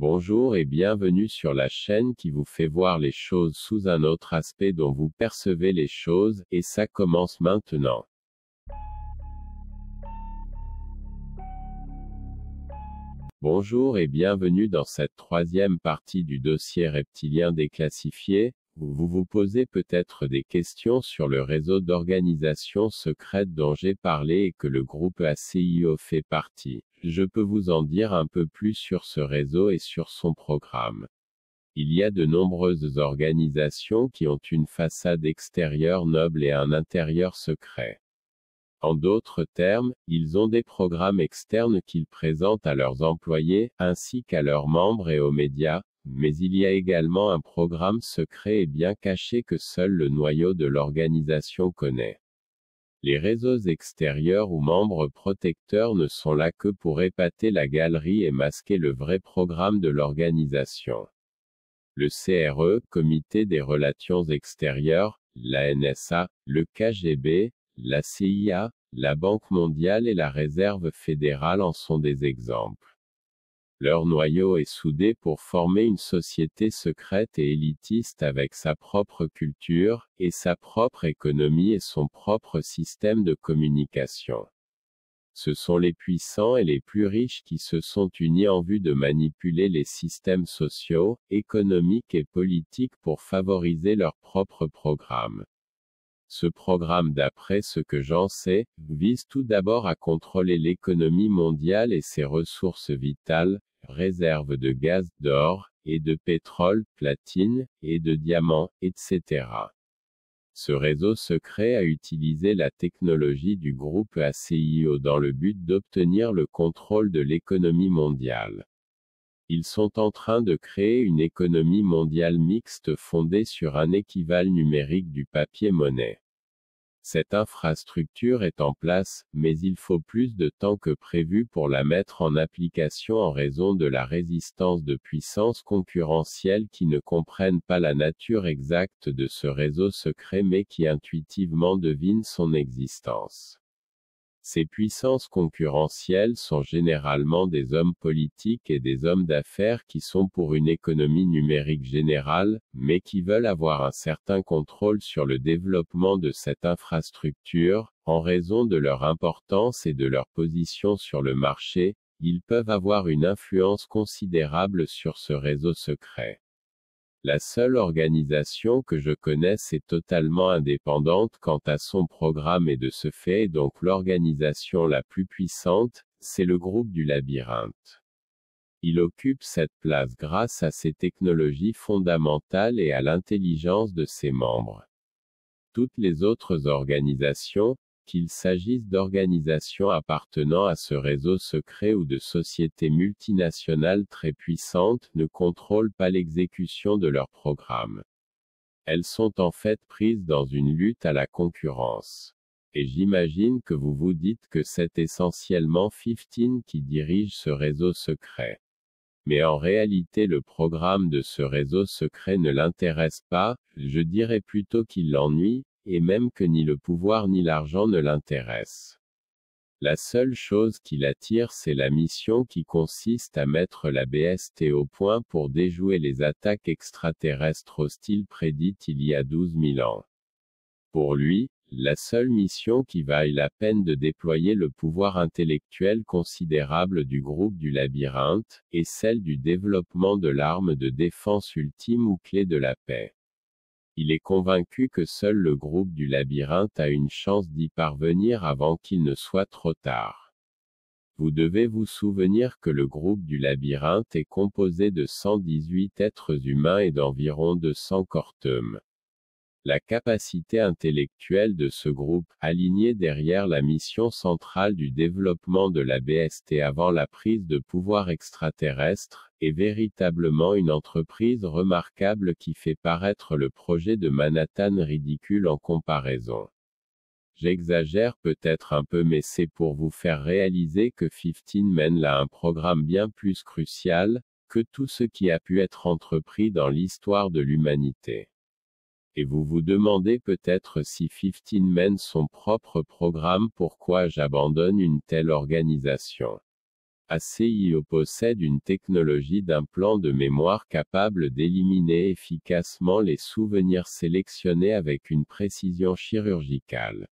Bonjour et bienvenue sur la chaîne qui vous fait voir les choses sous un autre aspect dont vous percevez les choses, et ça commence maintenant. Bonjour et bienvenue dans cette troisième partie du dossier reptilien déclassifié, où vous vous posez peut-être des questions sur le réseau d'organisations secrètes dont j'ai parlé et que le groupe ACIO fait partie. Je peux vous en dire un peu plus sur ce réseau et sur son programme. Il y a de nombreuses organisations qui ont une façade extérieure noble et un intérieur secret. En d'autres termes, ils ont des programmes externes qu'ils présentent à leurs employés, ainsi qu'à leurs membres et aux médias, mais il y a également un programme secret et bien caché que seul le noyau de l'organisation connaît. Les réseaux extérieurs ou membres protecteurs ne sont là que pour épater la galerie et masquer le vrai programme de l'organisation. Le CRE, Comité des Relations Extérieures, la NSA, le KGB, la CIA, la Banque mondiale et la Réserve fédérale en sont des exemples. Leur noyau est soudé pour former une société secrète et élitiste avec sa propre culture, et sa propre économie et son propre système de communication. Ce sont les puissants et les plus riches qui se sont unis en vue de manipuler les systèmes sociaux, économiques et politiques pour favoriser leur propre programme. Ce programme, d'après ce que j'en sais, vise tout d'abord à contrôler l'économie mondiale et ses ressources vitales, réserves de gaz, d'or, et de pétrole, platine, et de diamants, etc. Ce réseau secret a utilisé la technologie du groupe ACIO dans le but d'obtenir le contrôle de l'économie mondiale. Ils sont en train de créer une économie mondiale mixte fondée sur un équivalent numérique du papier-monnaie. Cette infrastructure est en place, mais il faut plus de temps que prévu pour la mettre en application en raison de la résistance de puissances concurrentielles qui ne comprennent pas la nature exacte de ce réseau secret mais qui intuitivement devinent son existence. Ces puissances concurrentielles sont généralement des hommes politiques et des hommes d'affaires qui sont pour une économie numérique générale, mais qui veulent avoir un certain contrôle sur le développement de cette infrastructure, en raison de leur importance et de leur position sur le marché, ils peuvent avoir une influence considérable sur ce réseau secret. La seule organisation que je connaisse est totalement indépendante quant à son programme et de ce fait est donc l'organisation la plus puissante, c'est le groupe du labyrinthe. Il occupe cette place grâce à ses technologies fondamentales et à l'intelligence de ses membres. Toutes les autres organisations, qu'il s'agisse d'organisations appartenant à ce réseau secret ou de sociétés multinationales très puissantes, ne contrôlent pas l'exécution de leur programme. Elles sont en fait prises dans une lutte à la concurrence. Et j'imagine que vous vous dites que c'est essentiellement 15 qui dirige ce réseau secret. Mais en réalité le programme de ce réseau secret ne l'intéresse pas, je dirais plutôt qu'il l'ennuie, et même que ni le pouvoir ni l'argent ne l'intéressent. La seule chose qui l'attire c'est la mission qui consiste à mettre la BST au point pour déjouer les attaques extraterrestres hostiles prédites il y a 12 000 ans. Pour lui, la seule mission qui vaille la peine de déployer le pouvoir intellectuel considérable du groupe du labyrinthe, est celle du développement de l'arme de défense ultime ou clé de la paix. Il est convaincu que seul le groupe du labyrinthe a une chance d'y parvenir avant qu'il ne soit trop tard. Vous devez vous souvenir que le groupe du labyrinthe est composé de 118 êtres humains et d'environ 200 corteums. La capacité intellectuelle de ce groupe, alignée derrière la mission centrale du développement de la BST avant la prise de pouvoir extraterrestre, est véritablement une entreprise remarquable qui fait paraître le projet de Manhattan ridicule en comparaison. J'exagère peut-être un peu mais c'est pour vous faire réaliser que 15 mène là un programme bien plus crucial, que tout ce qui a pu être entrepris dans l'histoire de l'humanité. Et vous vous demandez peut-être si 15 mène son propre programme, pourquoi j'abandonne une telle organisation. ACIO possède une technologie d'implant de mémoire capable d'éliminer efficacement les souvenirs sélectionnés avec une précision chirurgicale.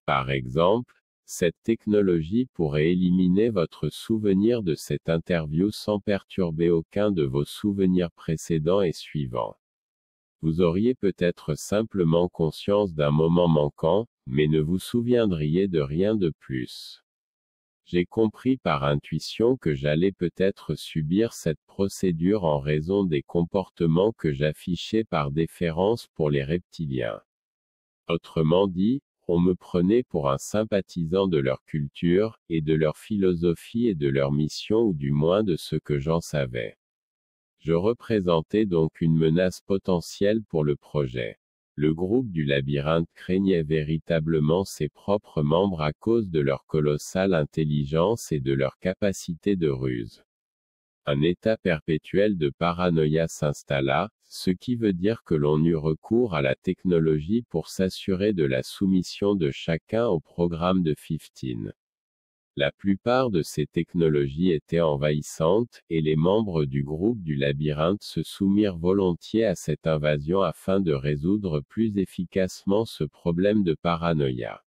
Par exemple, cette technologie pourrait éliminer votre souvenir de cette interview sans perturber aucun de vos souvenirs précédents et suivants. Vous auriez peut-être simplement conscience d'un moment manquant, mais ne vous souviendriez de rien de plus. J'ai compris par intuition que j'allais peut-être subir cette procédure en raison des comportements que j'affichais par déférence pour les reptiliens. Autrement dit, on me prenait pour un sympathisant de leur culture, et de leur philosophie et de leur mission ou du moins de ce que j'en savais. Je représentais donc une menace potentielle pour le projet. Le groupe du labyrinthe craignait véritablement ses propres membres à cause de leur colossale intelligence et de leur capacité de ruse. Un état perpétuel de paranoïa s'installa, ce qui veut dire que l'on eut recours à la technologie pour s'assurer de la soumission de chacun au programme de 15. La plupart de ces technologies étaient envahissantes, et les membres du groupe du labyrinthe se soumirent volontiers à cette invasion afin de résoudre plus efficacement ce problème de paranoïa.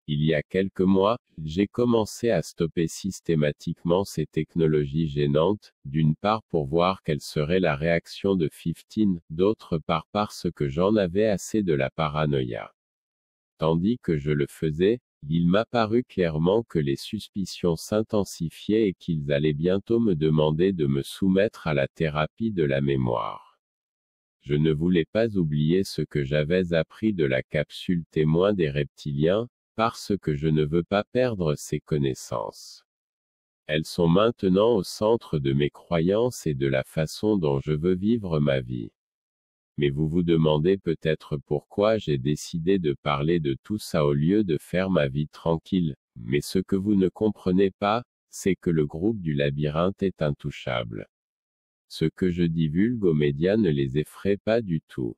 Il y a quelques mois, j'ai commencé à stopper systématiquement ces technologies gênantes, d'une part pour voir quelle serait la réaction de 15, d'autre part parce que j'en avais assez de la paranoïa. Tandis que je le faisais, il m'apparut clairement que les suspicions s'intensifiaient et qu'ils allaient bientôt me demander de me soumettre à la thérapie de la mémoire. Je ne voulais pas oublier ce que j'avais appris de la capsule témoin des reptiliens, parce que je ne veux pas perdre ces connaissances. Elles sont maintenant au centre de mes croyances et de la façon dont je veux vivre ma vie. Mais vous vous demandez peut-être pourquoi j'ai décidé de parler de tout ça au lieu de faire ma vie tranquille, mais ce que vous ne comprenez pas, c'est que le groupe du labyrinthe est intouchable. Ce que je divulgue aux médias ne les effraie pas du tout.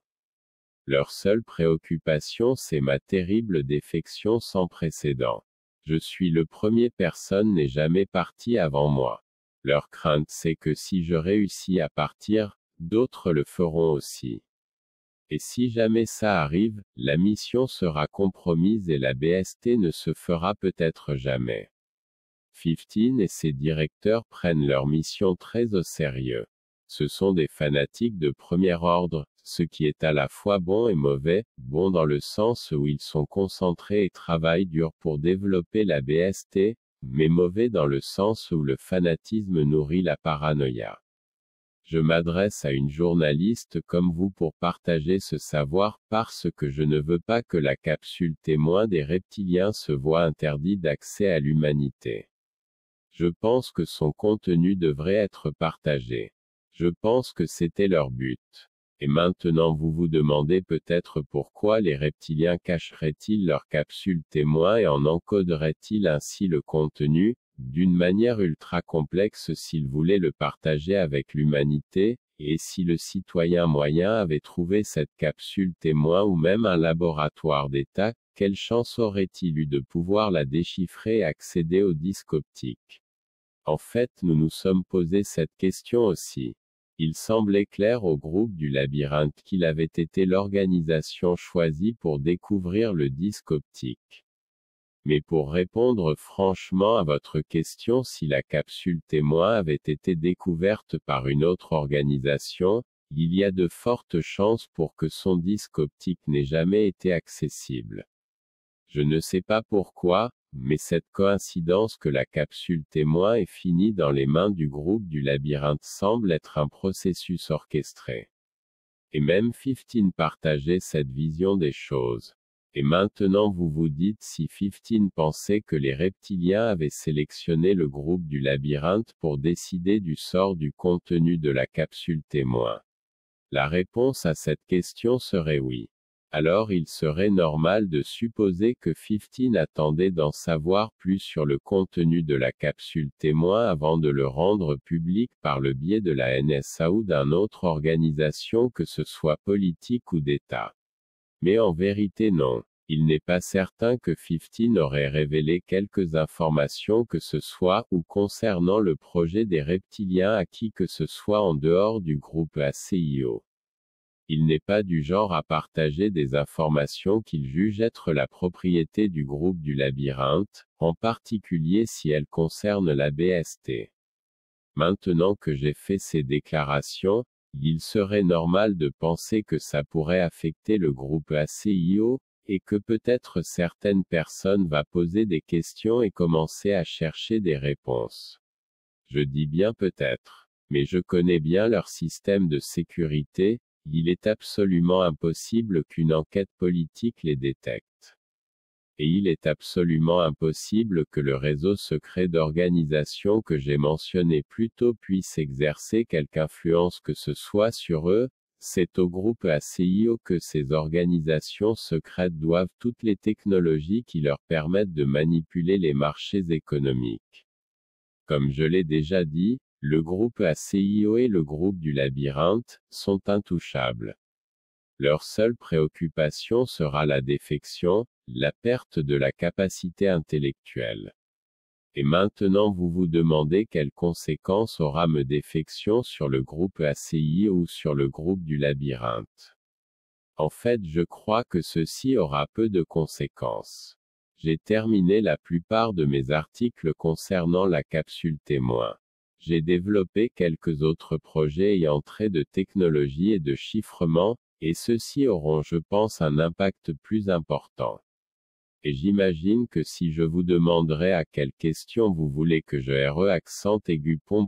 Leur seule préoccupation c'est ma terrible défection sans précédent. Je suis le premier, personne n'est jamais parti avant moi. Leur crainte c'est que si je réussis à partir, d'autres le feront aussi. Et si jamais ça arrive, la mission sera compromise et la BST ne se fera peut-être jamais. 15 et ses directeurs prennent leur mission très au sérieux. Ce sont des fanatiques de premier ordre, ce qui est à la fois bon et mauvais, bon dans le sens où ils sont concentrés et travaillent dur pour développer la BST, mais mauvais dans le sens où le fanatisme nourrit la paranoïa. Je m'adresse à une journaliste comme vous pour partager ce savoir parce que je ne veux pas que la capsule témoin des reptiliens se voie interdit d'accès à l'humanité. Je pense que son contenu devrait être partagé. Je pense que c'était leur but. Et maintenant vous vous demandez peut-être pourquoi les reptiliens cacheraient-ils leur capsule témoin et en encoderaient-ils ainsi le contenu, d'une manière ultra complexe s'ils voulaient le partager avec l'humanité, et si le citoyen moyen avait trouvé cette capsule témoin ou même un laboratoire d'État, quelle chance aurait-il eu de pouvoir la déchiffrer et accéder au disque optique? En fait, nous nous sommes posé cette question aussi. Il semblait clair au groupe du labyrinthe qu'il avait été l'organisation choisie pour découvrir le disque optique. Mais pour répondre franchement à votre question, si la capsule témoin avait été découverte par une autre organisation, il y a de fortes chances pour que son disque optique n'ait jamais été accessible. Je ne sais pas pourquoi, mais cette coïncidence que la capsule témoin ait fini dans les mains du groupe du labyrinthe semble être un processus orchestré. Et même 15 partageait cette vision des choses. Et maintenant vous vous dites si 15 pensait que les reptiliens avaient sélectionné le groupe du labyrinthe pour décider du sort du contenu de la capsule témoin. La réponse à cette question serait oui. Alors il serait normal de supposer que 15 attendait d'en savoir plus sur le contenu de la capsule témoin avant de le rendre public par le biais de la NSA ou d'une autre organisation que ce soit politique ou d'État. Mais en vérité non. Il n'est pas certain que 15 aurait révélé quelques informations que ce soit ou concernant le projet des reptiliens à qui que ce soit en dehors du groupe ACIO. Il n'est pas du genre à partager des informations qu'il juge être la propriété du groupe du labyrinthe, en particulier si elles concernent la BST. Maintenant que j'ai fait ces déclarations, il serait normal de penser que ça pourrait affecter le groupe ACIO, et que peut-être certaines personnes vont poser des questions et commencer à chercher des réponses. Je dis bien peut-être. Mais je connais bien leur système de sécurité, il est absolument impossible qu'une enquête politique les détecte. Et il est absolument impossible que le réseau secret d'organisation que j'ai mentionné plus tôt puisse exercer quelque influence que ce soit sur eux. C'est au groupe ACIO que ces organisations secrètes doivent toutes les technologies qui leur permettent de manipuler les marchés économiques. Comme je l'ai déjà dit, le groupe ACIO et le groupe du labyrinthe sont intouchables. Leur seule préoccupation sera la défection, la perte de la capacité intellectuelle. Et maintenant vous vous demandez quelles conséquences aura ma défection sur le groupe ACIO ou sur le groupe du labyrinthe. En fait, je crois que ceci aura peu de conséquences. J'ai terminé la plupart de mes articles concernant la capsule témoin. J'ai développé quelques autres projets ayant trait de technologie et de chiffrement, et ceux-ci auront, je pense, un impact plus important. Et j'imagine que si je vous demanderais à quelle question vous voulez que je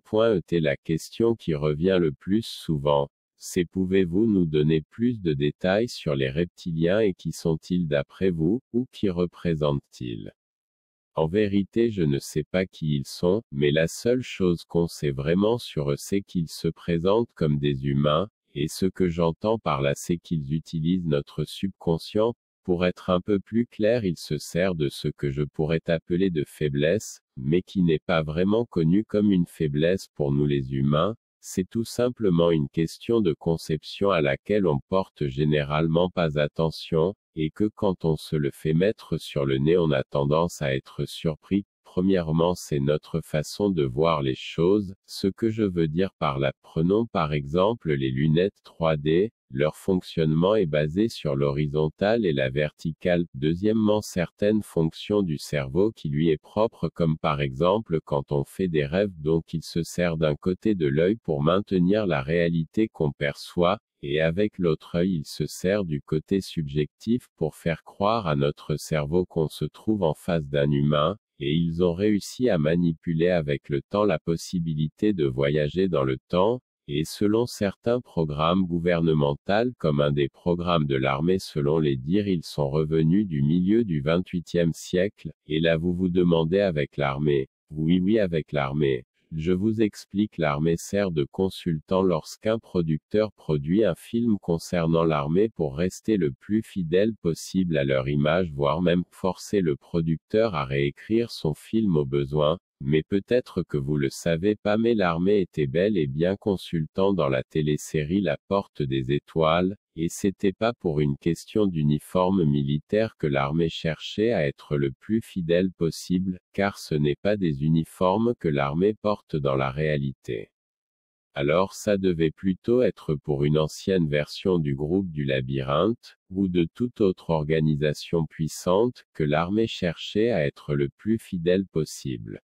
pointe la question qui revient le plus souvent, c'est pouvez-vous nous donner plus de détails sur les reptiliens et qui sont-ils d'après vous, ou qui représentent-ils? En vérité, je ne sais pas qui ils sont, mais la seule chose qu'on sait vraiment sur eux c'est qu'ils se présentent comme des humains, et ce que j'entends par là c'est qu'ils utilisent notre subconscient. Pour être un peu plus clair, il se sert de ce que je pourrais appeler de faiblesse, mais qui n'est pas vraiment connu comme une faiblesse pour nous les humains. C'est tout simplement une question de conception à laquelle on porte généralement pas attention, et que quand on se le fait mettre sur le nez on a tendance à être surpris. Premièrement, c'est notre façon de voir les choses, ce que je veux dire par là. Prenons par exemple les lunettes 3D, leur fonctionnement est basé sur l'horizontale et la verticale. Deuxièmement, certaines fonctions du cerveau qui lui est propre comme par exemple quand on fait des rêves donc il se sert d'un côté de l'œil pour maintenir la réalité qu'on perçoit, et avec l'autre œil il se sert du côté subjectif pour faire croire à notre cerveau qu'on se trouve en face d'un humain. Et ils ont réussi à manipuler avec le temps la possibilité de voyager dans le temps, et selon certains programmes gouvernementaux comme un des programmes de l'armée selon les dires ils sont revenus du milieu du XXVIIIe siècle, et là vous vous demandez avec l'armée. Oui avec l'armée. Je vous explique, l'armée sert de consultant lorsqu'un producteur produit un film concernant l'armée pour rester le plus fidèle possible à leur image voire même forcer le producteur à réécrire son film au besoin. Mais peut-être que vous le savez pas mais l'armée était bel et bien consultant dans la télésérie La Porte des Étoiles, et c'était pas pour une question d'uniforme militaire que l'armée cherchait à être le plus fidèle possible, car ce n'est pas des uniformes que l'armée porte dans la réalité. Alors ça devait plutôt être pour une ancienne version du groupe du labyrinthe, ou de toute autre organisation puissante, que l'armée cherchait à être le plus fidèle possible.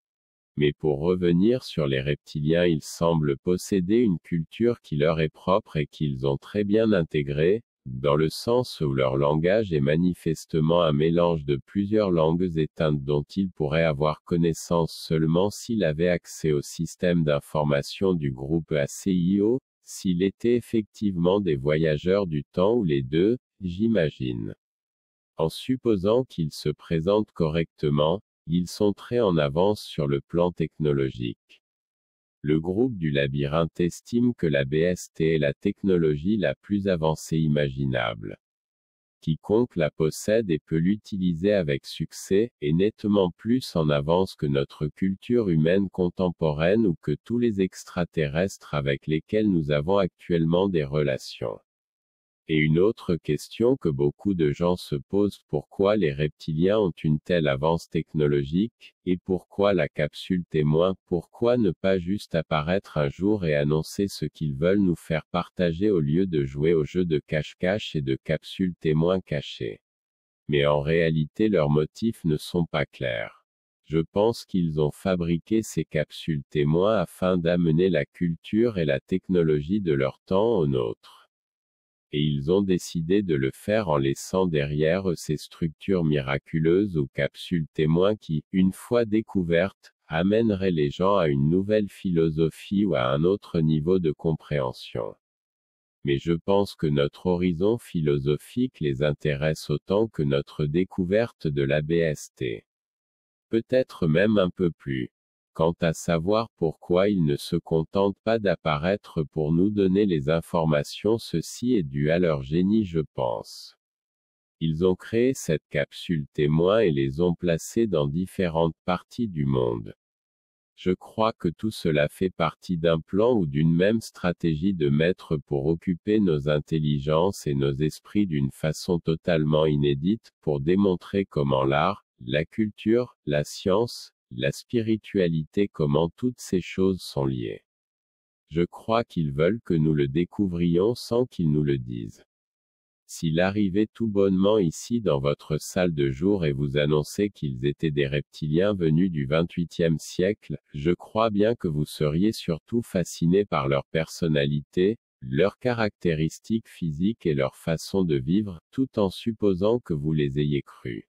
Mais pour revenir sur les reptiliens, ils semblent posséder une culture qui leur est propre et qu'ils ont très bien intégrée, dans le sens où leur langage est manifestement un mélange de plusieurs langues éteintes dont ils pourraient avoir connaissance seulement s'il avait accès au système d'information du groupe ACIO, s'il était effectivement des voyageurs du temps ou les deux, j'imagine. En supposant qu'ils se présentent correctement, ils sont très en avance sur le plan technologique. Le groupe du labyrinthe estime que la BST est la technologie la plus avancée imaginable. Quiconque la possède et peut l'utiliser avec succès, est nettement plus en avance que notre culture humaine contemporaine ou que tous les extraterrestres avec lesquels nous avons actuellement des relations. Et une autre question que beaucoup de gens se posent, pourquoi les reptiliens ont une telle avance technologique, et pourquoi la capsule témoin, pourquoi ne pas juste apparaître un jour et annoncer ce qu'ils veulent nous faire partager au lieu de jouer au jeu de cache-cache et de capsule témoin cachée. Mais en réalité leurs motifs ne sont pas clairs. Je pense qu'ils ont fabriqué ces capsules témoins afin d'amener la culture et la technologie de leur temps aux nôtres. Et ils ont décidé de le faire en laissant derrière eux ces structures miraculeuses ou capsules témoins qui, une fois découvertes, amèneraient les gens à une nouvelle philosophie ou à un autre niveau de compréhension. Mais je pense que notre horizon philosophique les intéresse autant que notre découverte de la BST. Peut-être même un peu plus. Quant à savoir pourquoi ils ne se contentent pas d'apparaître pour nous donner les informations, ceci est dû à leur génie, je pense. Ils ont créé cette capsule témoin et les ont placés dans différentes parties du monde. Je crois que tout cela fait partie d'un plan ou d'une même stratégie de maître pour occuper nos intelligences et nos esprits d'une façon totalement inédite, pour démontrer comment l'art, la culture, la science, la spiritualité, comment toutes ces choses sont liées. Je crois qu'ils veulent que nous le découvrions sans qu'ils nous le disent. S'il arrivait tout bonnement ici dans votre salle de jour et vous annonçait qu'ils étaient des reptiliens venus du XXVIIIe siècle, je crois bien que vous seriez surtout fasciné par leur personnalité, leurs caractéristiques physiques et leur façon de vivre, tout en supposant que vous les ayez crus.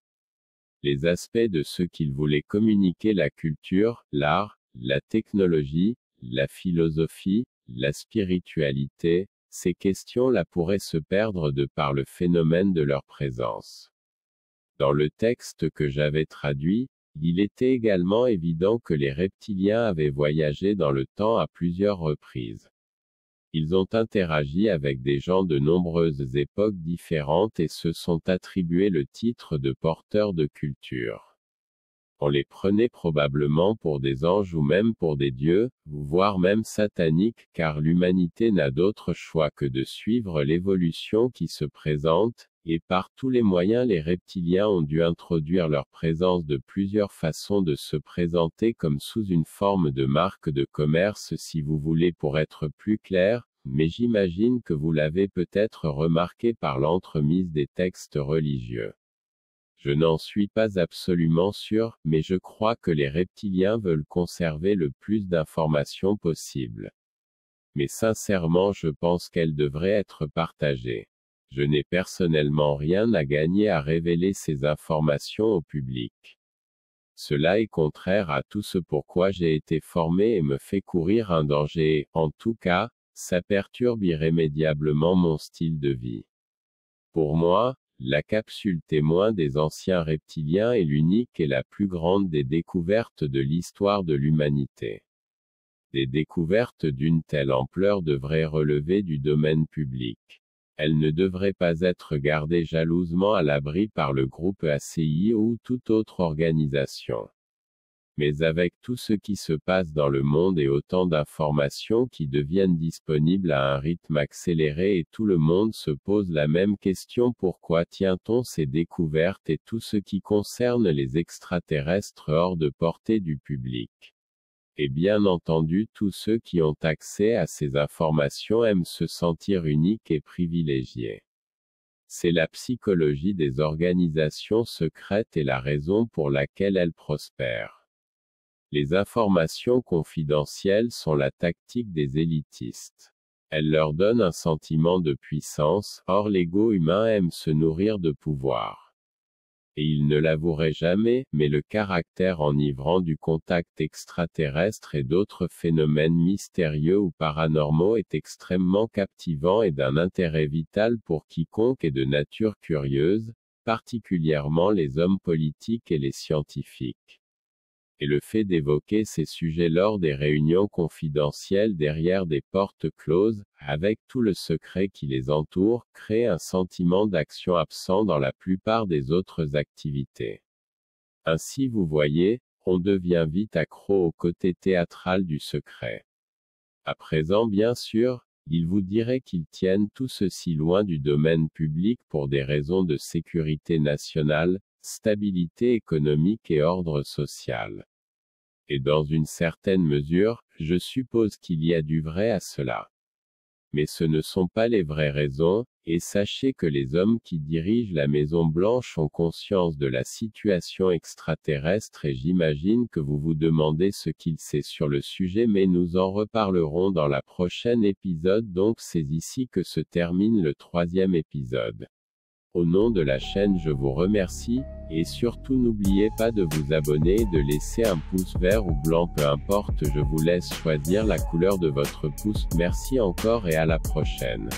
Les aspects de ce qu'ils voulaient communiquer, la culture, l'art, la technologie, la philosophie, la spiritualité, ces questions-là pourraient se perdre de par le phénomène de leur présence. Dans le texte que j'avais traduit, il était également évident que les reptiliens avaient voyagé dans le temps à plusieurs reprises. Ils ont interagi avec des gens de nombreuses époques différentes et se sont attribués le titre de porteurs de culture. On les prenait probablement pour des anges ou même pour des dieux, voire même sataniques, car l'humanité n'a d'autre choix que de suivre l'évolution qui se présente, et par tous les moyens les reptiliens ont dû introduire leur présence de plusieurs façons de se présenter comme sous une forme de marque de commerce si vous voulez pour être plus clair, mais j'imagine que vous l'avez peut-être remarqué par l'entremise des textes religieux. Je n'en suis pas absolument sûr, mais je crois que les reptiliens veulent conserver le plus d'informations possible. Mais sincèrement je pense qu'elles devraient être partagées. Je n'ai personnellement rien à gagner à révéler ces informations au public. Cela est contraire à tout ce pourquoi j'ai été formé et me fait courir un danger et, en tout cas, ça perturbe irrémédiablement mon style de vie. Pour moi, la capsule témoin des anciens reptiliens est l'unique et la plus grande des découvertes de l'histoire de l'humanité. Des découvertes d'une telle ampleur devraient relever du domaine public. Elles ne devraient pas être gardées jalousement à l'abri par le groupe ACI ou toute autre organisation. Mais avec tout ce qui se passe dans le monde et autant d'informations qui deviennent disponibles à un rythme accéléré et tout le monde se pose la même question: pourquoi tient-on ces découvertes et tout ce qui concerne les extraterrestres hors de portée du public? Et bien entendu tous ceux qui ont accès à ces informations aiment se sentir uniques et privilégiés. C'est la psychologie des organisations secrètes et la raison pour laquelle elles prospèrent. Les informations confidentielles sont la tactique des élitistes. Elles leur donnent un sentiment de puissance, or l'ego humain aime se nourrir de pouvoir. Et il ne l'avouerait jamais, mais le caractère enivrant du contact extraterrestre et d'autres phénomènes mystérieux ou paranormaux est extrêmement captivant et d'un intérêt vital pour quiconque est de nature curieuse, particulièrement les hommes politiques et les scientifiques. Et le fait d'évoquer ces sujets lors des réunions confidentielles derrière des portes closes, avec tout le secret qui les entoure, crée un sentiment d'action absent dans la plupart des autres activités. Ainsi vous voyez, on devient vite accro au côté théâtral du secret. À présent bien sûr, Il vous dirait qu'ils tiennent tout ceci loin du domaine public pour des raisons de sécurité nationale, stabilité économique et ordre social. Et dans une certaine mesure, je suppose qu'il y a du vrai à cela. Mais ce ne sont pas les vraies raisons, et sachez que les hommes qui dirigent la Maison-Blanche ont conscience de la situation extraterrestre et j'imagine que vous vous demandez ce qu'il sait sur le sujet mais nous en reparlerons dans la prochaine épisode donc c'est ici que se termine le 3e épisode. Au nom de la chaîne je vous remercie, et surtout n'oubliez pas de vous abonner et de laisser un pouce vert ou blanc peu importe je vous laisse choisir la couleur de votre pouce, merci encore et à la prochaine.